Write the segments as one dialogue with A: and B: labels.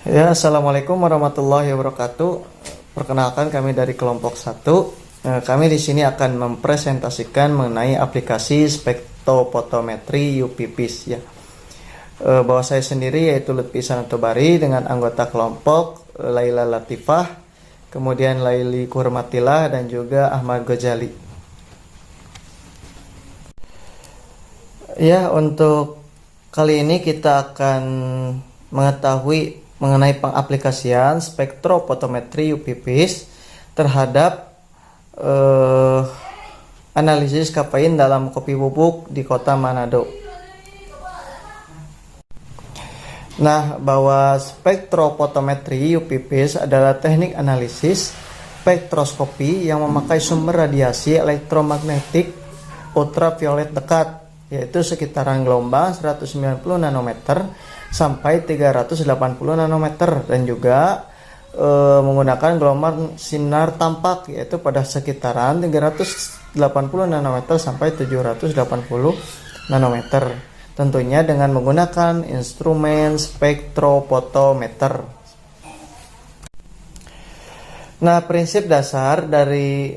A: Ya, Assalamualaikum warahmatullahi wabarakatuh. Perkenalkan kami dari kelompok 1. Kami di sini akan mempresentasikan mengenai aplikasi spektrofotometri UPPIS ya. Bahwa saya sendiri yaitu Lutfi Sanatobari dengan anggota kelompok Laila Latifah, kemudian Laili Kurmatilah dan juga Ahmad Ghazali. Ya, untuk kali ini kita akan mengetahui mengenai pengaplikasian spektrofotometri UPPIS terhadap analisis kafein dalam kopi bubuk di kota Manado. Nah, bahwa spektrofotometri UPPIS adalah teknik analisis spektroskopi yang memakai sumber radiasi elektromagnetik ultraviolet dekat, yaitu sekitaran gelombang 190 nanometer sampai 380 nanometer, dan juga menggunakan gelombang sinar tampak yaitu pada sekitaran 380 nanometer sampai 780 nanometer, tentunya dengan menggunakan instrumen spektrofotometer. Nah, prinsip dasar dari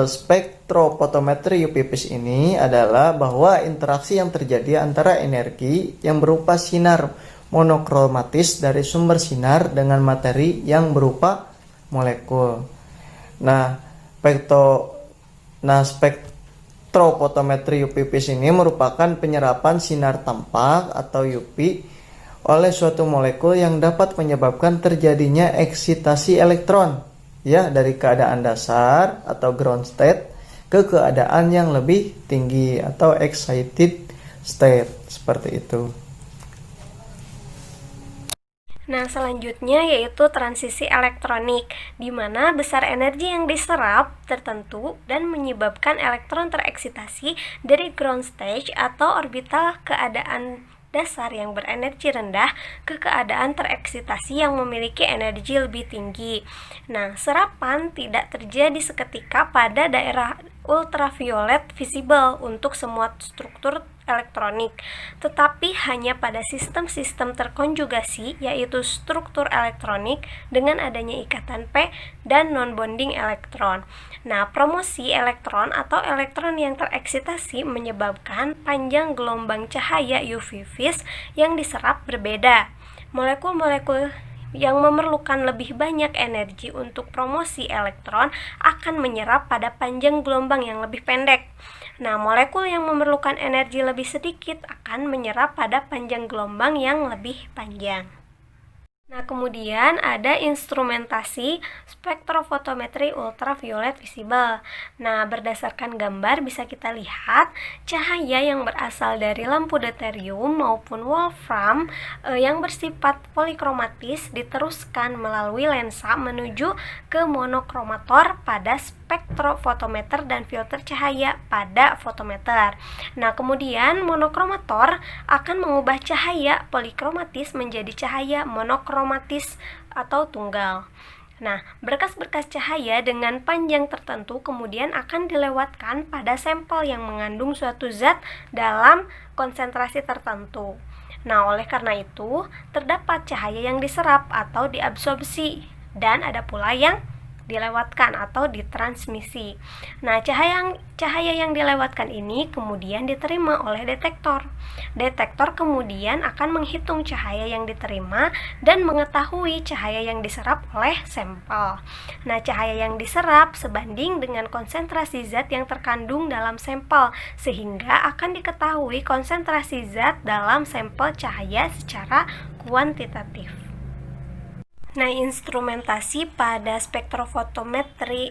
A: spektrofotometri UPPIS ini adalah bahwa interaksi yang terjadi antara energi yang berupa sinar monokromatis dari sumber sinar dengan materi yang berupa molekul. Nah, spektrofotometri UPPIS ini merupakan penyerapan sinar tampak atau UV oleh suatu molekul yang dapat menyebabkan terjadinya eksitasi elektron ya dari keadaan dasar atau ground state ke keadaan yang lebih tinggi atau excited state, seperti itu.
B: Nah, selanjutnya yaitu transisi elektronik, di mana besar energi yang diserap tertentu dan menyebabkan elektron tereksitasi dari ground stage atau orbital keadaan dasar yang berenergi rendah ke keadaan tereksitasi yang memiliki energi lebih tinggi. Nah, serapan tidak terjadi seketika pada daerah ultraviolet visible untuk semua struktur elektronik, tetapi hanya pada sistem-sistem terkonjugasi, yaitu struktur elektronik dengan adanya ikatan P dan non-bonding elektron. Nah, promosi elektron atau elektron yang tereksitasi menyebabkan panjang gelombang cahaya UV vis yang diserap berbeda. Molekul-molekul yang memerlukan lebih banyak energi untuk promosi elektron akan menyerap pada panjang gelombang yang lebih pendek. Nah, molekul yang memerlukan energi lebih sedikit akan menyerap pada panjang gelombang yang lebih panjang. Nah, kemudian ada instrumentasi spektrofotometri ultraviolet visible. Nah, berdasarkan gambar bisa kita lihat cahaya yang berasal dari lampu deuterium maupun wolfram yang bersifat polikromatis diteruskan melalui lensa menuju ke monokromator pada spektrofotometer dan filter cahaya pada fotometer. Nah, kemudian monokromator akan mengubah cahaya polikromatis menjadi cahaya monokromatis atau tunggal. Nah, berkas-berkas cahaya dengan panjang tertentu kemudian akan dilewatkan pada sampel yang mengandung suatu zat dalam konsentrasi tertentu. Nah, oleh karena itu, terdapat cahaya yang diserap atau diabsorpsi, dan ada pula yang dilewatkan atau ditransmisi. Nah, cahaya yang dilewatkan ini kemudian diterima oleh detektor. Detektor kemudian akan menghitung cahaya yang diterima dan mengetahui cahaya yang diserap oleh sampel. Nah, cahaya yang diserap sebanding dengan konsentrasi zat yang terkandung dalam sampel, sehingga akan diketahui konsentrasi zat dalam sampel cahaya secara kuantitatif. Nah, instrumentasi pada spektrofotometri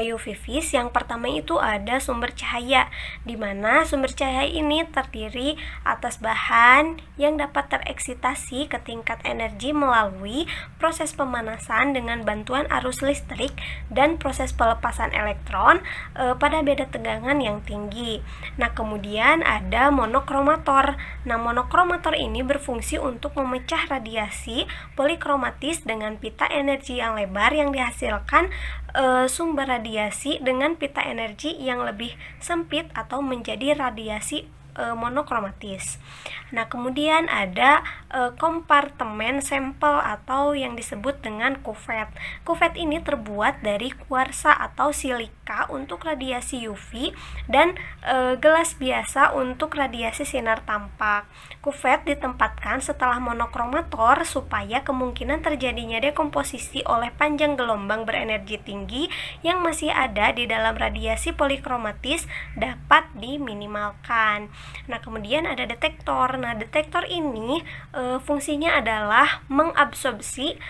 B: UV vis yang pertama itu ada sumber cahaya, di mana sumber cahaya ini terdiri atas bahan yang dapat tereksitasi ke tingkat energi melalui proses pemanasan dengan bantuan arus listrik dan proses pelepasan elektron pada beda tegangan yang tinggi. Nah, kemudian ada monokromator. Nah, monokromator ini berfungsi untuk memecah radiasi polikromatis dengan pita energi yang lebar yang dihasilkan sumber radiasi dengan pita energi yang lebih sempit atau menjadi radiasi monokromatis. Nah, kemudian ada kompartemen sampel atau yang disebut dengan kuvet. Kuvet ini terbuat dari kuarsa atau silika untuk radiasi UV dan gelas biasa untuk radiasi sinar tampak. Kuvet ditempatkan setelah monokromator supaya kemungkinan terjadinya dekomposisi oleh panjang gelombang berenergi tinggi yang masih ada di dalam radiasi polikromatis dapat diminimalkan. Nah, kemudian ada detektor. Nah, detektor ini fungsinya adalah mengabsorpsi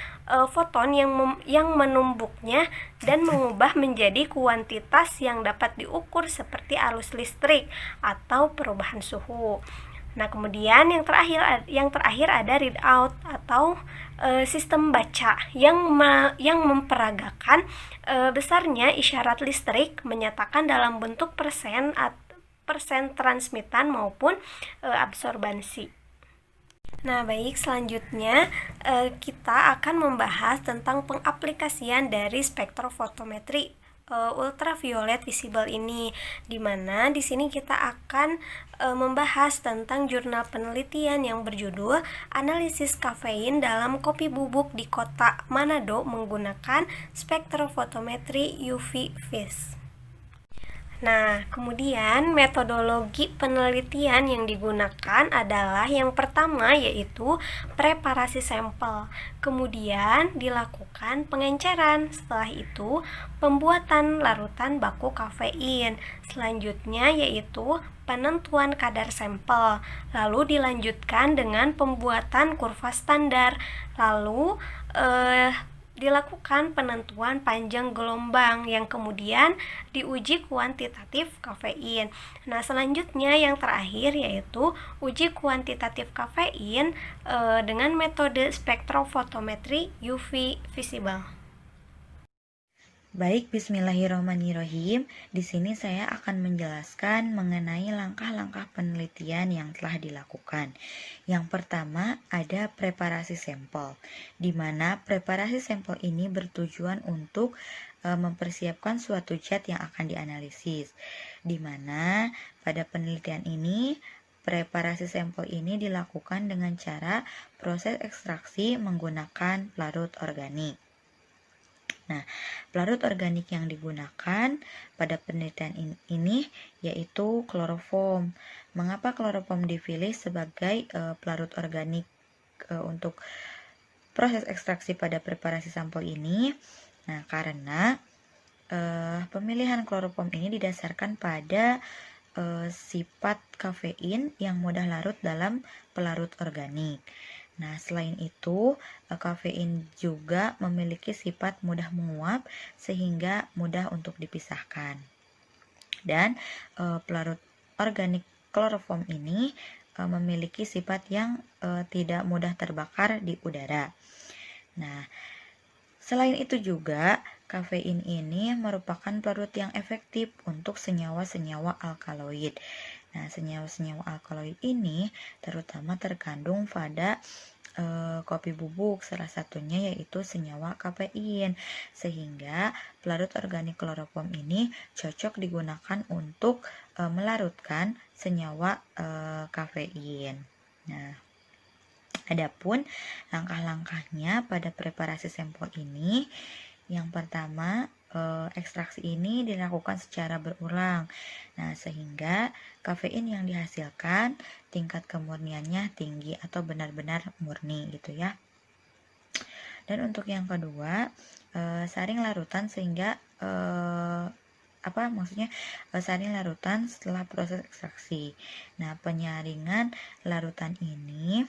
B: foton yang menumbuknya dan mengubah menjadi kuantitas yang dapat diukur seperti arus listrik atau perubahan suhu. Nah, kemudian yang terakhir ada readout atau sistem baca yang memperagakan besarnya isyarat listrik menyatakan dalam bentuk persen transmitan maupun absorbansi. Nah, baik, selanjutnya kita akan membahas tentang pengaplikasian dari spektrofotometri ultraviolet visible ini, di mana di sini kita akan membahas tentang jurnal penelitian yang berjudul Analisis Kafein dalam Kopi Bubuk di Kota Manado menggunakan spektrofotometri UV vis. Nah, kemudian metodologi penelitian yang digunakan adalah yang pertama yaitu preparasi sampel. Kemudian dilakukan pengenceran. Setelah itu pembuatan larutan baku kafein. Selanjutnya yaitu penentuan kadar sampel. Lalu dilanjutkan dengan pembuatan kurva standar. Lalu dilakukan penentuan panjang gelombang yang kemudian diuji kuantitatif kafein. Nah, selanjutnya yang terakhir yaitu uji kuantitatif kafein dengan metode spektrofotometri UV visible.
C: Baik, bismillahirrahmanirrahim. Di sini saya akan menjelaskan mengenai langkah-langkah penelitian yang telah dilakukan. Yang pertama ada preparasi sampel, di mana preparasi sampel ini bertujuan untuk mempersiapkan suatu zat yang akan dianalisis. Di mana pada penelitian ini preparasi sampel ini dilakukan dengan cara proses ekstraksi menggunakan pelarut organik. Nah, pelarut organik yang digunakan pada penelitian ini yaitu kloroform. Mengapa kloroform dipilih sebagai pelarut organik untuk proses ekstraksi pada preparasi sampel ini? Nah, karena pemilihan kloroform ini didasarkan pada sifat kafein yang mudah larut dalam pelarut organik. Nah, selain itu, kafein juga memiliki sifat mudah menguap sehingga mudah untuk dipisahkan. Dan pelarut organik kloroform ini memiliki sifat yang tidak mudah terbakar di udara. Nah, selain itu juga, kafein ini merupakan pelarut yang efektif untuk senyawa-senyawa alkaloid. Nah, senyawa-senyawa alkaloid ini terutama terkandung pada kopi bubuk, salah satunya yaitu senyawa kafein, sehingga pelarut organik kloroform ini cocok digunakan untuk melarutkan senyawa kafein. Nah, adapun langkah-langkahnya pada preparasi sampel ini, yang pertama, ekstraksi ini dilakukan secara berulang. Nah, sehingga kafein yang dihasilkan tingkat kemurniannya tinggi atau benar-benar murni gitu ya. Dan untuk yang kedua, saring larutan sehingga saring larutan setelah proses ekstraksi. Nah, penyaringan larutan ini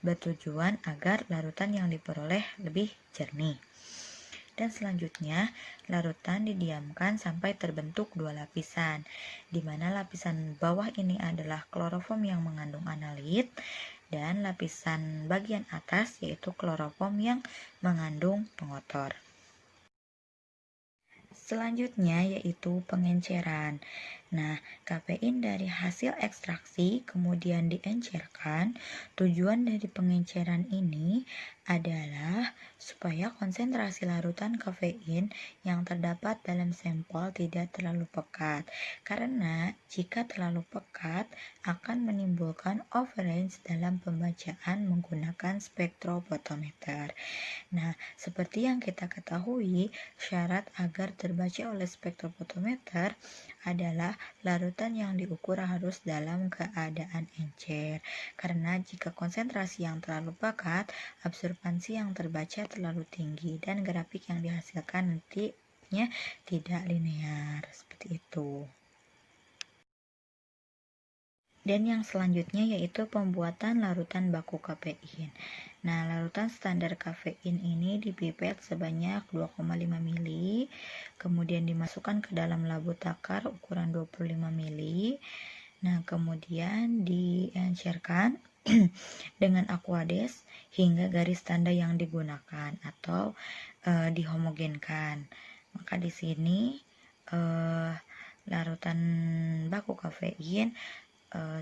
C: bertujuan agar larutan yang diperoleh lebih jernih. Dan selanjutnya, larutan didiamkan sampai terbentuk dua lapisan, di mana lapisan bawah ini adalah kloroform yang mengandung analit, dan lapisan bagian atas yaitu kloroform yang mengandung pengotor. Selanjutnya yaitu pengenceran. Nah, kafein dari hasil ekstraksi kemudian diencerkan. Tujuan dari pengenceran ini adalah supaya konsentrasi larutan kafein yang terdapat dalam sampel tidak terlalu pekat. Karena jika terlalu pekat akan menimbulkan overrange dalam pembacaan menggunakan spektrofotometer. Nah, seperti yang kita ketahui, syarat agar terbaca oleh spektrofotometer adalah larutan yang diukur harus dalam keadaan encer. Karena jika konsentrasi yang terlalu pekat, absorbansi yang terbaca terlalu tinggi dan grafik yang dihasilkan nantinya tidak linear. Seperti itu. Dan yang selanjutnya yaitu pembuatan larutan baku kafein. Nah, larutan standar kafein ini dipipet sebanyak 2,5 mili, kemudian dimasukkan ke dalam labu takar ukuran 25 mili. Nah, kemudian diencerkan dengan aquades hingga garis tanda yang digunakan atau dihomogenkan. Maka di sini larutan baku kafein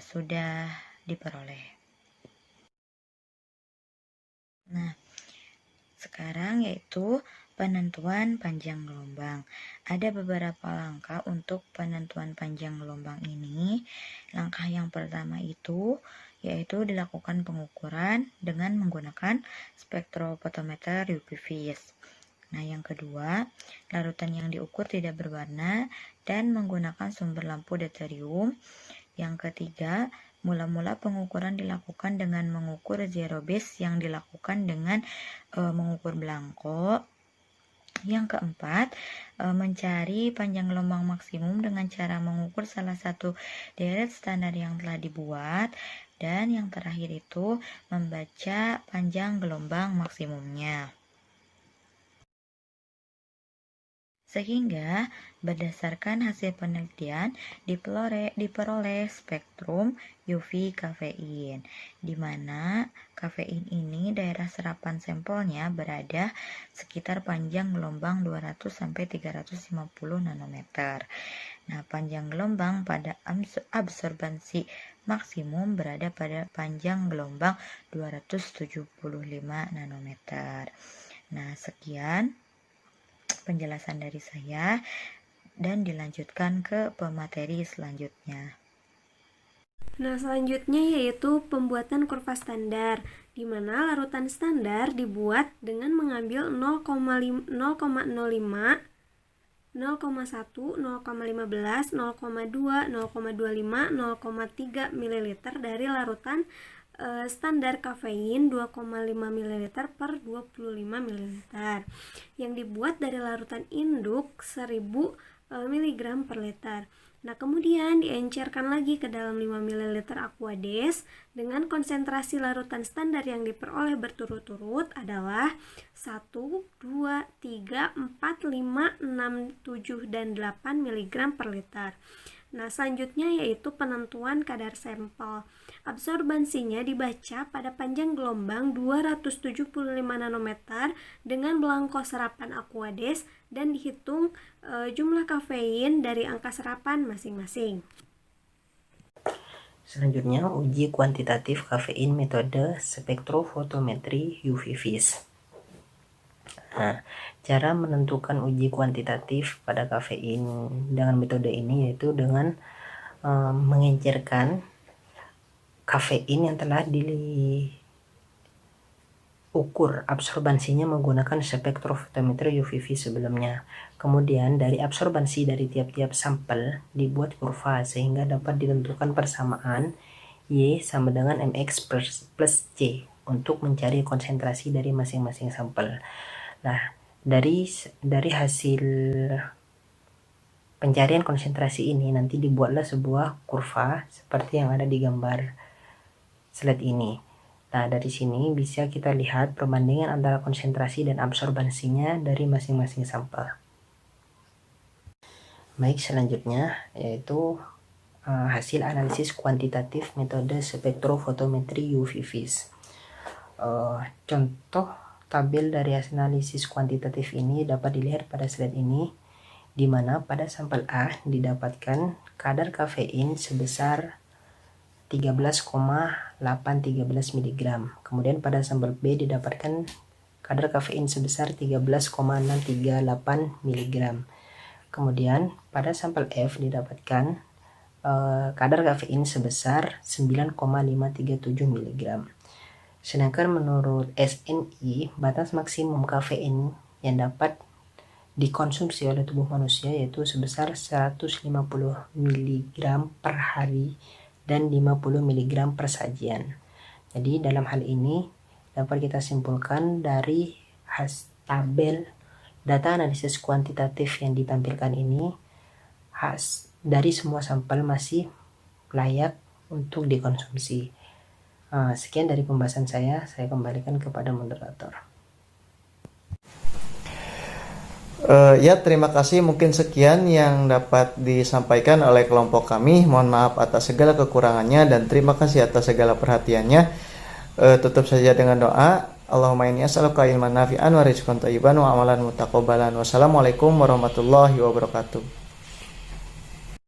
C: sudah diperoleh. Nah, sekarang yaitu penentuan panjang gelombang. Ada beberapa langkah untuk penentuan panjang gelombang ini. Langkah yang pertama itu yaitu dilakukan pengukuran dengan menggunakan spektrofotometer UV-Vis. Nah, yang kedua, larutan yang diukur tidak berwarna dan menggunakan sumber lampu deuterium. Yang ketiga, mula-mula pengukuran dilakukan dengan mengukur zero base yang dilakukan dengan mengukur belangko. Yang keempat, mencari panjang gelombang maksimum dengan cara mengukur salah satu deret standar yang telah dibuat. Dan yang terakhir itu membaca panjang gelombang maksimumnya. Sehingga berdasarkan hasil penelitian diperoleh spektrum UV kafein, di mana kafein ini daerah serapan sampelnya berada sekitar panjang gelombang 200-350 nanometer. Nah, panjang gelombang pada absorbansi maksimum berada pada panjang gelombang 275 nanometer. Nah, sekian penjelasan dari saya dan dilanjutkan ke pemateri selanjutnya.
B: Nah, selanjutnya yaitu pembuatan kurva standar, di mana larutan standar dibuat dengan mengambil 0,05, 0,1, 0,15, 0,2, 0,25, 0,3 ml dari larutan standar kafein 2,5 ml per 25 ml yang dibuat dari larutan induk 1000 mg per liter. Nah, kemudian diencerkan lagi ke dalam 5 ml aquades dengan konsentrasi larutan standar yang diperoleh berturut-turut adalah 1, 2, 3, 4, 5, 6, 7, dan 8 mg per liter. Nah, selanjutnya yaitu penentuan kadar sampel. Absorbansinya dibaca pada panjang gelombang 275 nanometer dengan belangko serapan aquades dan dihitung jumlah kafein dari angka serapan masing-masing.
D: Selanjutnya, uji kuantitatif kafein metode spektrofotometri UV-Vis. Nah, cara menentukan uji kuantitatif pada kafein dengan metode ini yaitu dengan mengencerkan kafein yang telah diukur absorbansinya menggunakan spektrofotometer UV-Vis sebelumnya. Kemudian dari absorbansi dari tiap-tiap sampel dibuat kurva sehingga dapat ditentukan persamaan Y sama dengan MX plus C untuk mencari konsentrasi dari masing-masing sampel. Nah, dari hasil pencarian konsentrasi ini nanti dibuatlah sebuah kurva seperti yang ada di gambar slide ini. Nah, dari sini bisa kita lihat perbandingan antara konsentrasi dan absorbansinya dari masing-masing sampel. Baik, selanjutnya yaitu hasil analisis kuantitatif metode spektrofotometri UV-Vis. Contoh tabel dari hasil analisis kuantitatif ini dapat dilihat pada slide ini, di mana pada sampel A didapatkan kadar kafein sebesar 13,813 mg. Kemudian pada sampel B didapatkan kadar kafein sebesar 13,638 mg. Kemudian pada sampel F didapatkan kadar kafein sebesar 9,537 mg. Sedangkan menurut SNI, batas maksimum kafein yang dapat dikonsumsi oleh tubuh manusia yaitu sebesar 150 mg per hari dan 50 mg per sajian. Jadi dalam hal ini dapat kita simpulkan dari tabel data analisis kuantitatif yang ditampilkan ini, dari semua sampel masih layak untuk dikonsumsi. Sekian dari pembahasan saya kembalikan kepada moderator.
A: Ya, terima kasih. Mungkin sekian yang dapat disampaikan oleh kelompok kami. Mohon maaf atas segala kekurangannya dan terima kasih atas segala perhatiannya. Tutup saja dengan doa. Allahumma inni as'aluka ilman nafi'an wa rizqan thayyiban wa amalan mutaqabbalan. Wassalamualaikum warahmatullahi wabarakatuh.